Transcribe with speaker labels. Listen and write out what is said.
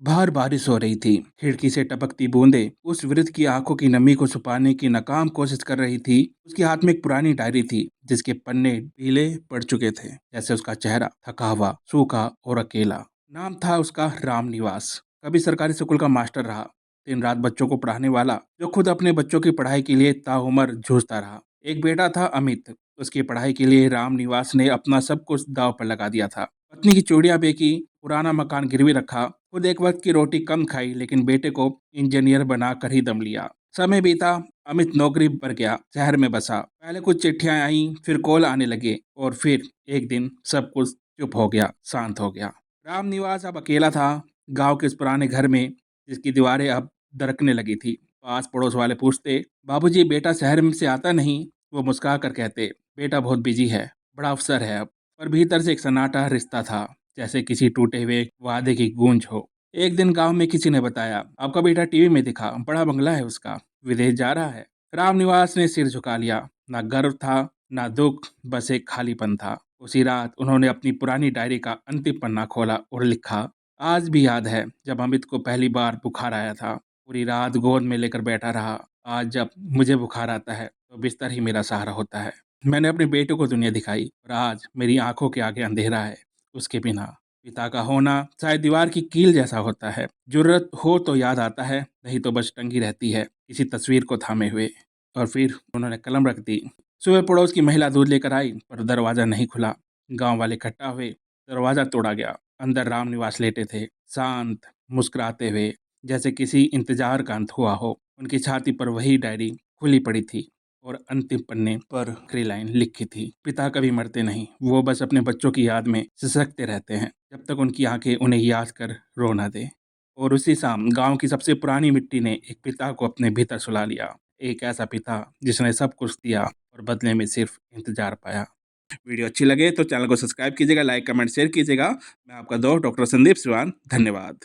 Speaker 1: बाहर बारिश हो रही थी। खिड़की से टपकती बूंदें उस वृद्ध की आंखों की नमी को छुपाने की नाकाम कोशिश कर रही थी। उसके हाथ में एक पुरानी डायरी थी जिसके पन्ने पीले पड़ चुके थे, जैसे उसका चेहरा थका हुआ, सूखा और अकेला। नाम था उसका राम निवास। कभी सरकारी स्कूल का मास्टर रहा, दिन रात बच्चों को पढ़ाने वाला, जो खुद अपने बच्चों की पढ़ाई के लिए ताउम्र जूझता रहा। एक बेटा था अमित। उसकी पढ़ाई के लिए राम निवास ने अपना सब कुछ दांव पर लगा दिया था। पत्नी की चूड़ियां बेची, पुराना मकान गिरवी रखा, खुद एक वक्त की रोटी कम खाई, लेकिन बेटे को इंजीनियर बनाकर ही दम लिया। समय बीता, अमित नौकरी पर गया, शहर में बसा। पहले कुछ चिट्ठियां आईं, फिर कॉल आने लगे, और फिर एक दिन सब कुछ चुप हो गया, शांत हो गया। राम निवास अब अकेला था, गांव के उस पुराने घर में जिसकी दीवारें अब दरकने लगी थी। पास पड़ोस वाले पूछते, बाबूजी बेटा शहर में से आता नहीं? वो मुस्कुरा कर कहते, बेटा बहुत बिजी है, बड़ा अफसर है अब। पर भीतर से एक सन्नाटा रिश्ता था, जैसे किसी टूटे हुए वादे की गूंज हो। एक दिन गांव में किसी ने बताया, आपका बेटा टीवी में दिखा, बड़ा बंगला है उसका, विदेश जा रहा है। रामनिवास ने सिर झुका लिया। ना गर्व था, ना दुख, बस एक खालीपन था। उसी रात उन्होंने अपनी पुरानी डायरी का अंतिम पन्ना खोला और लिखा, आज भी याद है जब अमित को पहली बार बुखार आया था। पूरी रात गोद में लेकर बैठा रहा। आज जब मुझे बुखार आता है तो बिस्तर ही मेरा सहारा होता है। मैंने अपने बेटे को दुनिया दिखाई, और आज मेरी आंखों के आगे अंधेरा है। उसके बिना पिता का होना शायद दीवार की कील जैसा होता है। जरूरत हो तो याद आता है, नहीं तो बस टंगी रहती है किसी तस्वीर को थामे हुए। और फिर उन्होंने कलम रख दी। सुबह पड़ोस की महिला दूध लेकर आई, पर दरवाजा नहीं खुला। गांव वाले इकट्ठा हुए, दरवाजा तोड़ा गया। अंदर राम निवास लेटे थे, शांत, मुस्कुराते हुए, जैसे किसी इंतजार का अंत हुआ हो। उनकी छाती पर वही डायरी खुली पड़ी थी, और अंतिम पन्ने पर आखिरी लाइन लिखी थी, पिता कभी मरते नहीं, वो बस अपने बच्चों की याद में सिसकते रहते हैं, जब तक उनकी आंखें उन्हें याद कर रो ना दे। और उसी शाम गांव की सबसे पुरानी मिट्टी ने एक पिता को अपने भीतर सुला लिया। एक ऐसा पिता जिसने सब कुछ दिया और बदले में सिर्फ इंतजार पाया। वीडियो अच्छी लगे तो चैनल को सब्सक्राइब कीजिएगा, लाइक कमेंट शेयर कीजिएगा। मैं आपका दोस्त डॉक्टर संदीप सिवान, धन्यवाद।